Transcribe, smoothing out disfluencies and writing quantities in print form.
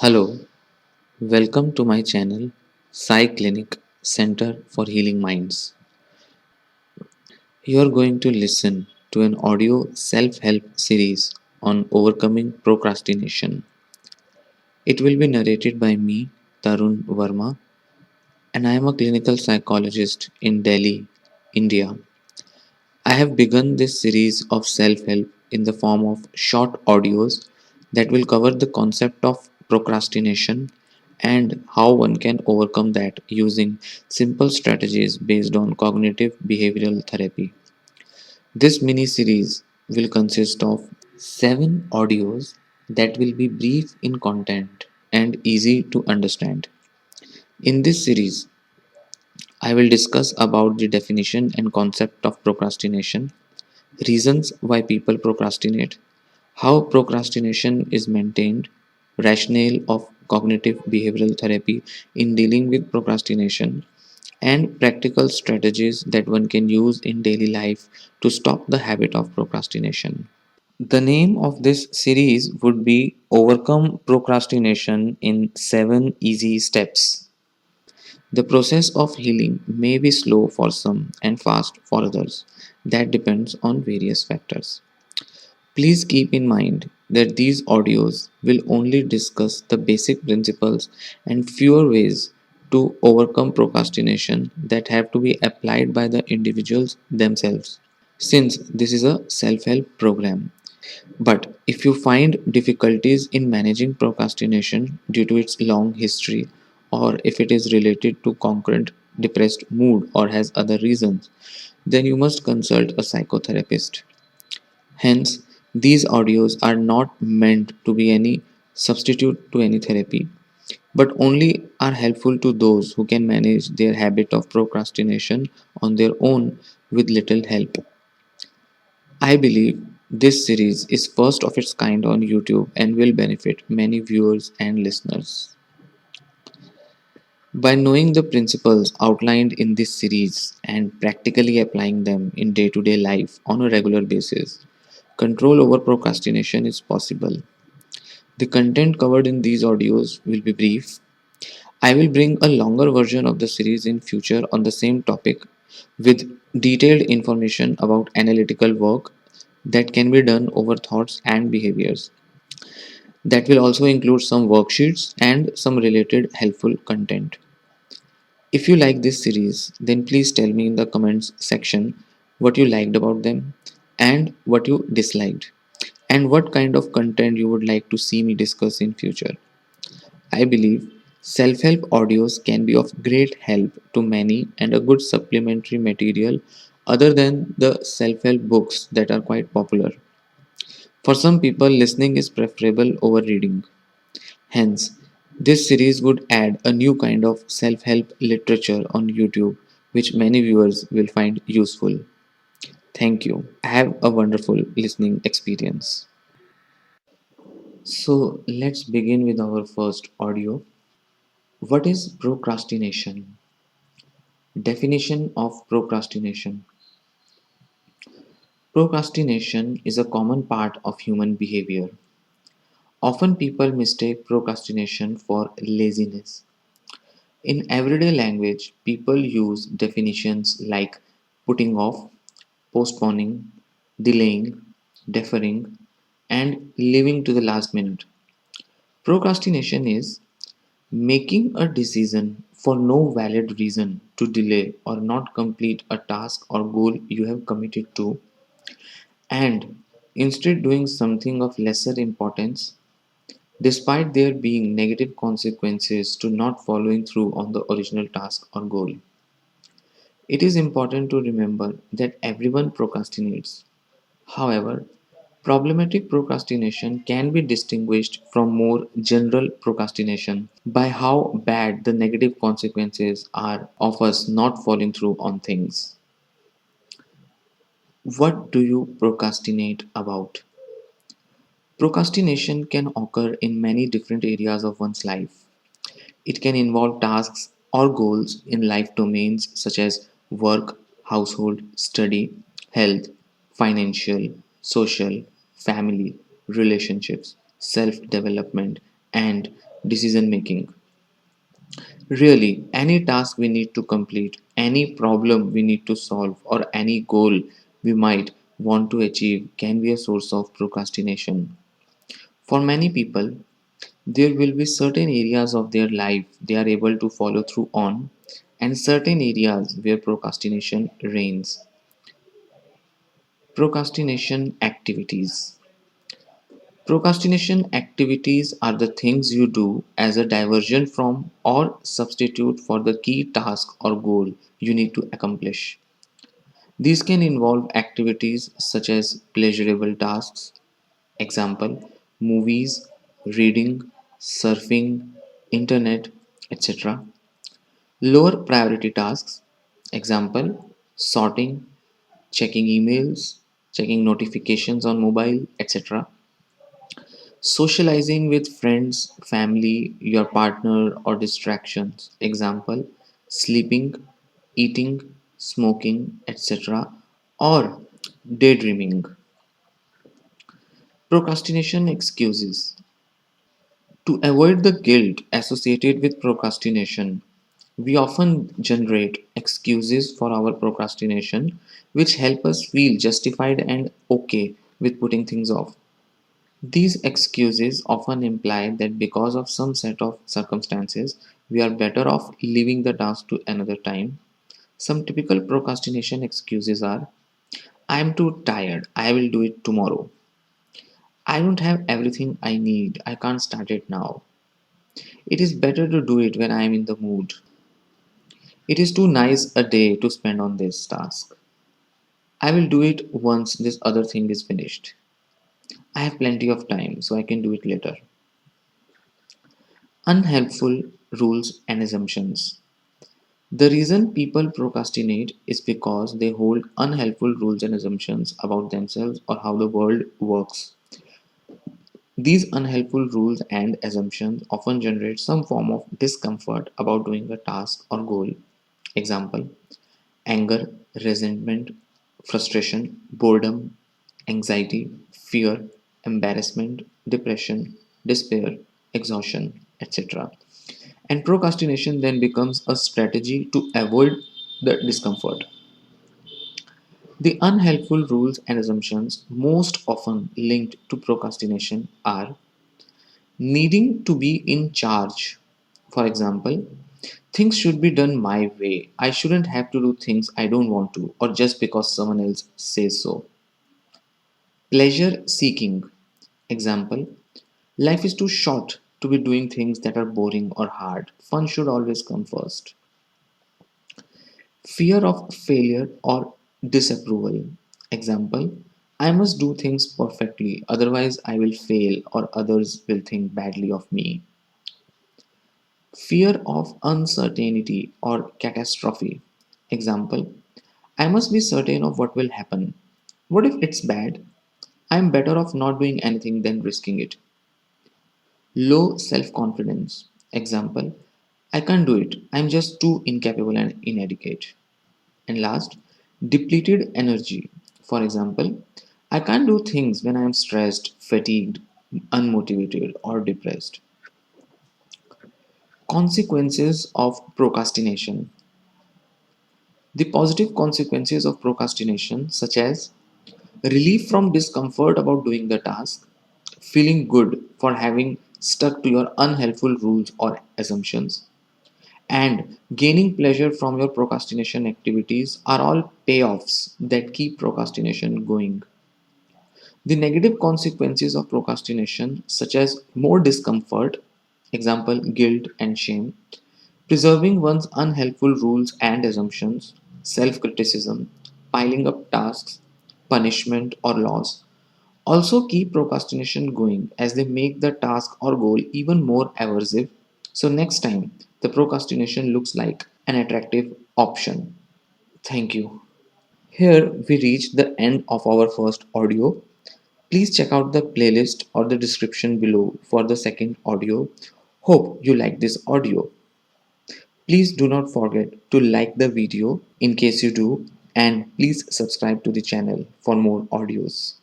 Hello, welcome to my channel Sai Clinic Center for Healing Minds. You are going to listen to an audio self help series on overcoming procrastination. It will be narrated by me, Tarun Verma, and I am a clinical psychologist in Delhi, India. I have begun this series of self help in the form of short audios that will cover the concept of procrastination and how one can overcome that using simple strategies based on cognitive behavioral therapy. This mini series will consist of 7 audios that will be brief in content and easy to understand. In this series, I will discuss about the definition and concept of procrastination, reasons why people procrastinate, how procrastination is maintained, rationale of cognitive behavioral therapy in dealing with procrastination, and practical strategies that one can use in daily life to stop the habit of procrastination. The name of this series would be Overcome Procrastination in 7 Easy Steps. The process of healing may be slow for some and fast for others. That depends on various factors. Please keep in mind that these audios will only discuss the basic principles and fewer ways to overcome procrastination that have to be applied by the individuals themselves. Since this is a self help program, but if you find difficulties in managing procrastination due to its long history, or if it is related to concurrent depressed mood or has other reasons, then you must consult a psychotherapist. Hence, these audios are not meant to be any substitute to any therapy, but only are helpful to those who can manage their habit of procrastination on their own with little help. I believe this series is first of its kind on YouTube and will benefit many viewers and listeners. By knowing the principles outlined in this series and practically applying them in day to day life on a regular basis, control over procrastination is possible. The content covered in these audios will be brief. I will bring a longer version of the series in future on the same topic with detailed information about analytical work that can be done over thoughts and behaviors. That will also include some worksheets and some related helpful content. If you like this series, then please tell me in the comments section what you liked about them and what you disliked and what kind of content you would like to see me discuss in future. I believe self help audios can be of great help to many and a good supplementary material other than the self help books that are quite popular. For some people, listening is preferable over reading. Hence, this series would add a new kind of self help literature on YouTube, which many viewers will find useful. Thank you. Have a wonderful listening experience. So, let's begin with our first audio. What is procrastination? Definition of procrastination. Procrastination is a common part of human behavior. Often people mistake procrastination for laziness. In everyday language, people use definitions like putting off, postponing, delaying, deferring, and leaving to the last minute. Procrastination is making a decision for no valid reason to delay or not complete a task or goal you have committed to, and instead doing something of lesser importance despite there being negative consequences to not following through on the original task or goal. It is important to remember that everyone procrastinates. However, problematic procrastination can be distinguished from more general procrastination by how bad the negative consequences are of us not following through on things. What do you procrastinate about? Procrastination can occur in many different areas of one's life. It can involve tasks or goals in life domains such as work, household, study, health, financial, social, family, relationships, self development, and decision making. Really, any task we need to complete, any problem we need to solve, or any goal we might want to achieve can be a source of procrastination. For many people, there will be certain areas of their life they are able to follow through on, and certain areas where procrastination reigns. Procrastination activities. Procrastination activities are the things you do as a diversion from or substitute for the key task or goal you need to accomplish. These can involve activities such as pleasurable tasks, example, movies, reading, surfing, internet, etc. Lower priority tasks, example, sorting, checking emails, checking notifications on mobile, etc. Socializing with friends, family, your partner, or distractions. Example, sleeping, eating, smoking, etc. Or daydreaming. Procrastination excuses. To avoid the guilt associated with procrastination, we often generate excuses for our procrastination which help us feel justified and okay with putting things off. These excuses often imply that because of some set of circumstances, we are better off leaving the task to another time. Some typical procrastination excuses are: I am too tired, I will do it tomorrow. I don't have everything I need, I can't start it now. It is better to do it when I am in the mood. It is too nice a day to spend on this task. I will do it once this other thing is finished. I have plenty of time, so I can do it later. Unhelpful rules and assumptions. The reason people procrastinate is because they hold unhelpful rules and assumptions about themselves or how the world works. These unhelpful rules and assumptions often generate some form of discomfort about doing a task or goal. Example: anger, resentment, frustration, boredom, anxiety, fear, embarrassment, depression, despair, exhaustion, etc. And procrastination then becomes a strategy to avoid the discomfort. The unhelpful rules and assumptions most often linked to procrastination are needing to be in charge. For example, things should be done my way. I shouldn't have to do things I don't want to or just because someone else says so. Pleasure seeking. Example, life is too short to be doing things that are boring or hard. Fun should always come first. Fear of failure or disapproval. Example, I must do things perfectly, otherwise, I will fail or others will think badly of me. Fear of uncertainty or catastrophe. Example, I must be certain of what will happen. What if it's bad? I am better off not doing anything than risking it. Low self confidence. Example, I can't do it. I'm just too incapable and inadequate. And last, depleted energy. For example, I can't do things when I am stressed, fatigued, unmotivated, or depressed. Consequences of procrastination. The positive consequences of procrastination, such as relief from discomfort about doing the task, feeling good for having stuck to your unhelpful rules or assumptions, and gaining pleasure from your procrastination activities, are all payoffs that keep procrastination going. The negative consequences of procrastination, such as more discomfort, example, guilt and shame, preserving one's unhelpful rules and assumptions, self criticism, piling up tasks, punishment, or loss, also keep procrastination going as they make the task or goal even more aversive. So, next time, the procrastination looks like an attractive option. Thank you. Here we reach the end of our first audio. Please check out the playlist or the description below for the second audio. Hope you like this audio. Please do not forget to like the video in case you do, and please subscribe to the channel for more audios.